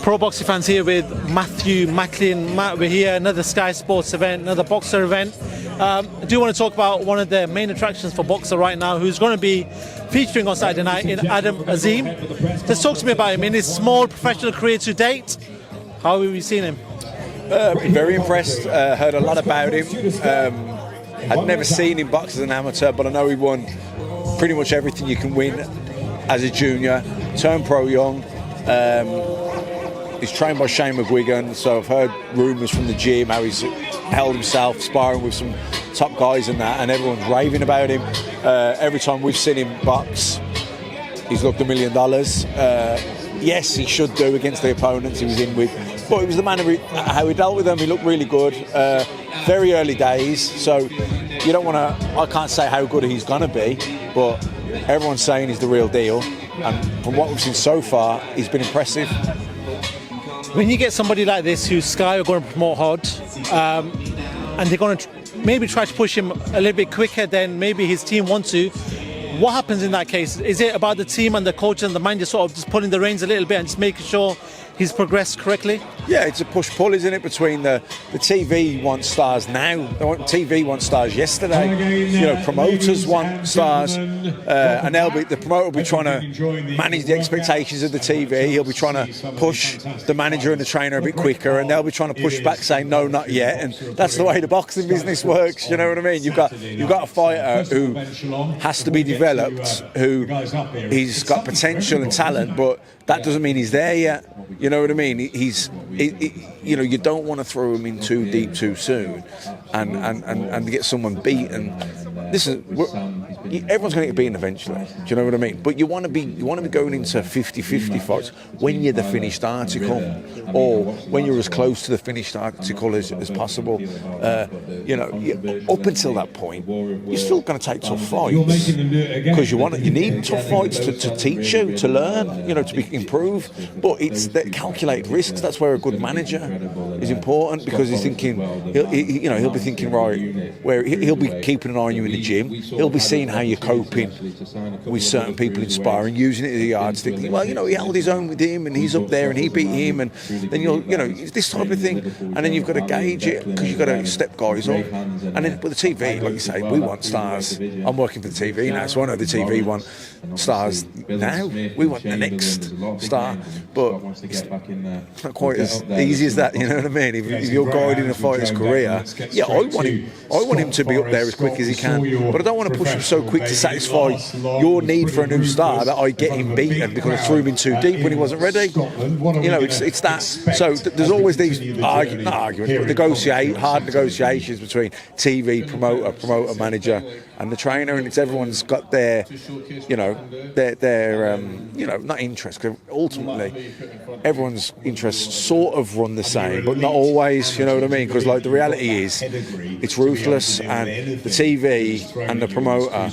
Pro Boxing fans here with Matthew, Macklin. Matt, we're here, another Sky Sports event, another boxer event. I do want to talk about one of the main attractions for boxer right now, who's going to be featuring on Saturday night in Adam Azim. Just talk to me about him in his small professional career to date. How have you seen him? Been very impressed. Heard a lot about him. I'd never seen him box as an amateur, but I know he won pretty much everything you can win as a junior. Turned pro young. He's trained by Shane McGuigan, so I've heard rumours from the gym how he's held himself sparring with some top guys and that, and everyone's raving about him. Every time we've seen him box, he's looked $1 million. Yes, he should do against the opponents he was in with, but it was the manner how he dealt with them. He looked really good. Very early days, so you don't want to. I can't say how good he's going to be, but everyone's saying he's the real deal, and from what we've seen so far, he's been impressive. When you get somebody like this who Sky are going to promote hard, and they're going to maybe try to push him a little bit quicker than maybe his team want to, what happens in that case? Is it about the team and the coach and the manager sort of just pulling the reins a little bit and just making sure he's progressed correctly? Yeah, it's a push-pull, isn't it, between the TV want stars now. TV want stars yesterday. You know, promoters want stars, and the promoter will be trying to manage the expectations of the TV. He'll be trying to push the manager and the trainer a bit quicker, and they'll be trying to push back, saying no, not yet. And that's the way the boxing business works. You know what I mean? You've got a fighter who has to be developed, who he's got potential and talent, but that doesn't mean he's there yet. You know what I mean? You don't want to throw him in too deep too soon, and get someone beaten. Listen, everyone's going to get beaten eventually. Do you know what I mean? But you want to be going into 50-50 fights when you're the finished article, or when you're as close to the finished article as possible. Up until that point, you're still going to take tough fights because you need tough fights to teach you, to learn, to improve. But it's the calculated risks. That's where a good manager is important, because he's thinking, he'll be thinking right, where he'll be keeping an eye on you in the gym. He'll be seeing how you're coping with certain people in sparring, using it as a yardstick. Well, he held his own with him, and he's up there, and he beat him, and then this type of thing. And then you've got to gauge it, because you've got to step guys up. And then with the TV, like you say, we want stars. I'm working for the TV now, so I know the TV want stars now. We want the next star, but it's not quite as easy as that. You know what I mean? If you're guiding a fighter's career, yeah, I want him to be up there as quick as he can, but I don't want to push him so quick to satisfy your need for a new star that I get him beaten because I threw him in too deep when he wasn't ready. It's that. So there's always these hard negotiations between TV promoter, manager, and the trainer, and it's everyone's got their not interest. Because ultimately, everyone's interests sort of run the same, but not always. You know what I mean? Because the reality is, it's ruthless, and the TV and the promoter,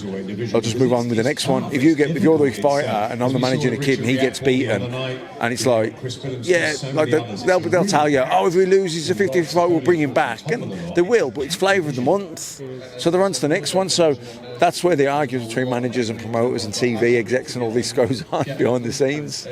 they'll just move on with the next one. If you're the fighter and I'm the manager of the kid and he gets beaten, and it's they'll tell you, oh, if he loses a 50 fight, we'll bring him back, and they will, but it's flavour of the month, so they're on to the next one. So that's where the argument between managers and promoters and TV execs and all this goes on behind the scenes.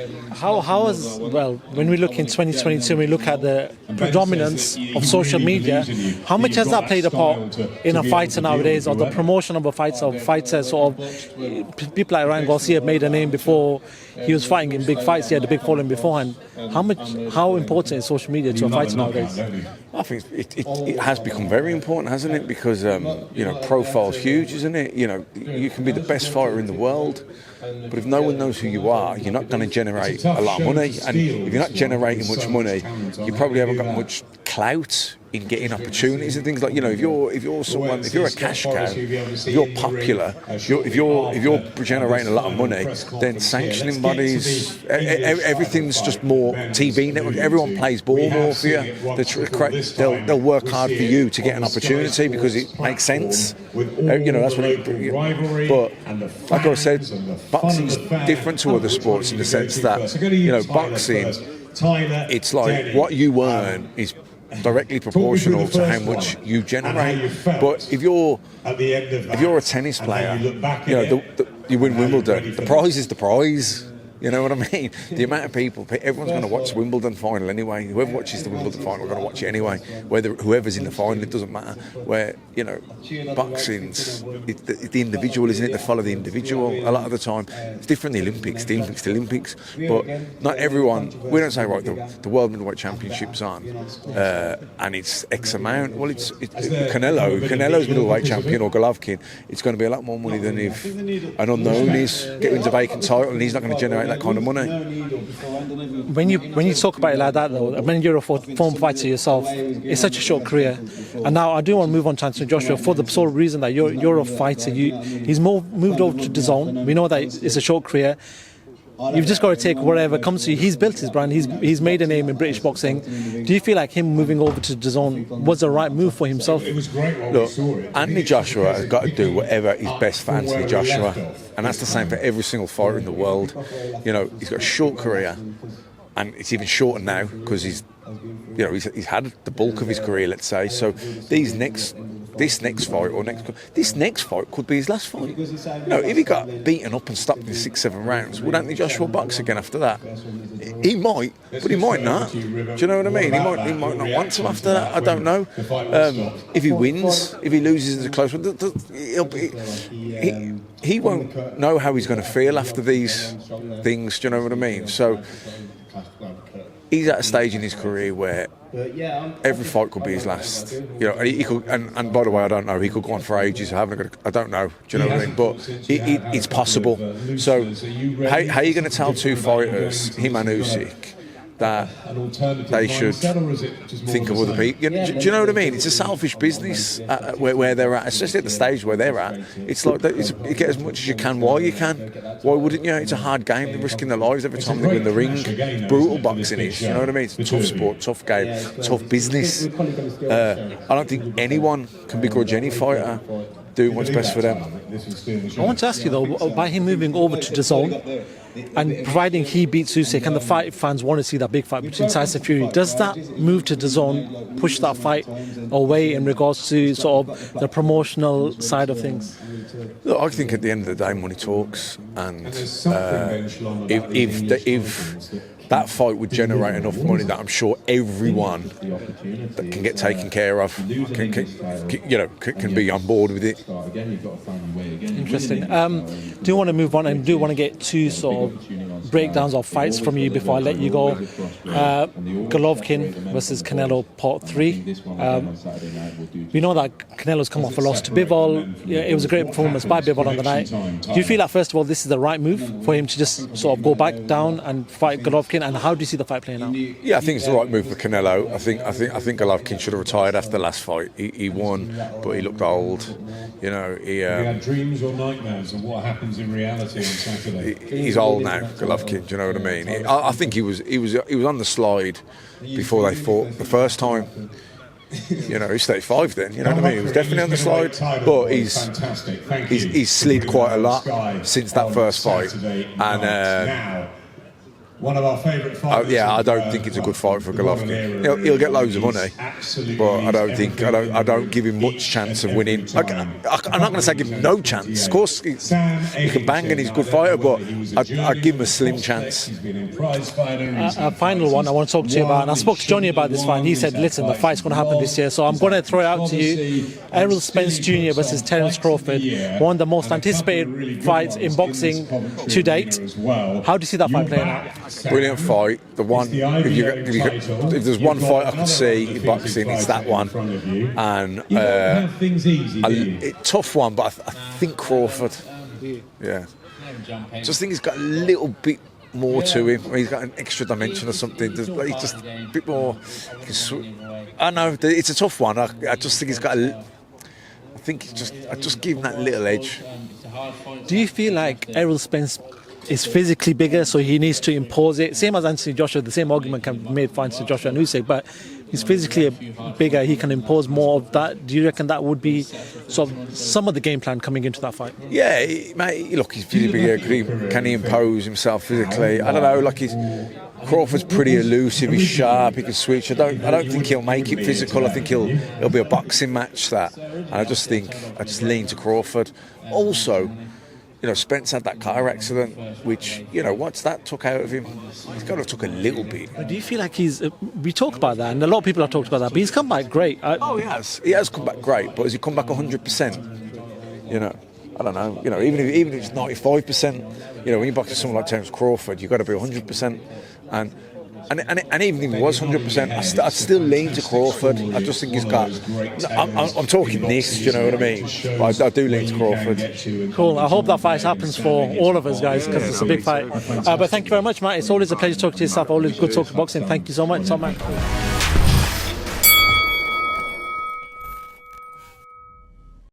When we look in 2022, we look at the predominance of social media, how much has that played a part in a fighter nowadays, or the promotion of a fighter, of fighters? Sort of people like Ryan Garcia made a name before he was fighting in big fights. He had a big following beforehand. How important is social media to a fighter nowadays? I think it has become very important, hasn't it? Because profile's huge, isn't it? You can be the best fighter in the world, but if no one knows who you are, you're not going to generate a lot of money. And if you're not generating much money, you probably haven't got much clout in getting opportunities and things like, if you're a cash cow, if you're popular, if you're generating a lot of money, then sanctioning bodies, everything's just more TV network. Everyone plays ball more for you. They'll work hard for you to get an opportunity because it makes sense. That's what but like I said, boxing's different to other sports in the sense that, boxing, it's like what you earn is directly proportional to how much you generate. But if you're a tennis player, you win Wimbledon. The prize is the prize. You know what I mean? The amount of people, everyone's going to watch the Wimbledon final anyway. Whoever watches the Wimbledon final are going to watch it anyway. Whether whoever's in the final, it doesn't matter. Where, you know, boxing's the individual, isn't it? They follow the individual a lot of the time. It's different in the Olympics. The Olympics. But not everyone. We don't say, right, the World Middleweight Championship's on, and it's X amount. Well, it's Canelo's middleweight champion or Golovkin. It's going to be a lot more money than if an unknown is getting a vacant title and he's not going to generate that kind of money. When you talk about it like that, though, when you're a former fighter yourself, it's such a short career. And now I do want to move on to Anthony Joshua for the sole reason that you're a fighter. He's moved over to DAZN. We know that it's a short career. You've just got to take whatever comes to you. He's built his brand. He's made a name in British boxing. Do you feel like him moving over to DAZN was the right move for himself? Look, Anthony Joshua has got to do whatever is best for Anthony Joshua, and that's the same for every single fighter in the world. You know, he's got a short career, and it's even shorter now because he's had the bulk of his career, let's say. So this next fight could be his last fight. No, if he got beaten up and stopped in 6-7 rounds, would Anthony Joshua box again after that? He might, but he might not. Do you know what I mean? He might not want to after that. I don't know. If he wins, if he loses in the close one, he won't know how he's going to feel after these things. Do you know what I mean? So he's at a stage in his career where every fight could be his last. You know, and he could. And by the way, I don't know. He could go on for ages. I don't know. Do you know what I mean? But it's possible. So how are you going to tell two fighters, him and Usyk, that they should think of other people? Do you know what I mean? It's a selfish business where they're at, especially at the stage where they're at. It's like you get as much as you can while you can. Why wouldn't you? It's a hard game. They're risking their lives every time they go in the ring. It's brutal boxing is. You know what I mean? It's a tough sport, tough game, tough business. I don't think anyone can begrudge any fighter doing what's best for them. I want to ask you though, by him moving over to DAZN and providing he beats Usyk, and the fight fans want to see that big fight between Tyson Fury, does that move to DAZN push that fight away in regards to sort of the promotional side of things? Look, I think at the end of the day, money talks, and if that fight would generate enough money that I'm sure everyone that can get taken care of can be on board with it. Interesting. Do want to move on and do want to get two sort of breakdowns of fights from you before I let you go. Golovkin versus Canelo Part 3. We know that Canelo's come off a loss to Bivol. Yeah, it was a great performance by Bivol on the night. Do you feel like first of all this is the right move for him to just sort of go back down and fight Golovkin? And how do you see the fight playing out? Yeah, I think it's the right move for Canelo. I think Golovkin should have retired after the last fight. He won, but he looked old. You know, he had dreams or nightmares of what happens in reality on Saturday. He's old now, Golovkin. Do you know what I mean? I think he was on the slide before they fought the first time. You know, he's 35 then. You know what I mean? He was definitely on the slide, but he's slid quite a lot since that first fight, and. One of our favourite fighters. I don't think it's a good fight for Golovkin. He'll get loads of money, but I don't give him much chance of winning. I'm not going to say give him no chance. Of course, he can bang and he's a good fighter, but I'd give him a slim chance. A final one I want to talk to you about, and I spoke to Johnny about this fight, and he said, listen, the fight's going to happen this year, so I'm going to throw it out to you. Errol Spence Jr versus Terence Crawford, one of the most anticipated fights in boxing to date. How do you see that fight playing out? Brilliant fight. The one, if there's one fight I could see in boxing, it's that one. And a tough one, but I think Crawford. Yeah. Just think he's got a little bit more to him. He's got an extra dimension or something. He's just a bit more. I know it's a tough one. I just think he's got a. I just give him that little edge. Do you feel like Errol Spence is physically bigger, so he needs to impose it? Same as Anthony Joshua, the same argument can be made for Anthony Joshua and Usyk, but he's physically bigger, he can impose more of that. Do you reckon that would be sort of some of the game plan coming into that fight? Yeah, mate, look, he's physically bigger. Can he impose himself physically? I don't know, Crawford's pretty elusive, he's sharp, he can switch. I don't think he'll make it physical. I think it'll be a boxing match, that. And I just lean to Crawford. Also, You know, Spence had that car accident, which, you know, what's that took out of him? He's got to have took a little bit. Do you feel like we talk about that, and a lot of people have talked about that, but he's come back great. Oh, he has. He has come back great, but has he come back 100%? You know, I don't know. You know, even if it's 95%, you know, when you're back to someone like Terence Crawford, you've got to be 100%. And even if he was 100%, I'd still lean to Crawford. I just think he's got. I'm talking this, you know what I mean? But I do lean to Crawford. Cool. I hope that fight happens for all of us, guys, because it's a big fight. But thank you very much, Matt. It's always a pleasure talking to yourself. Always good talking boxing. Thank you so much, top man.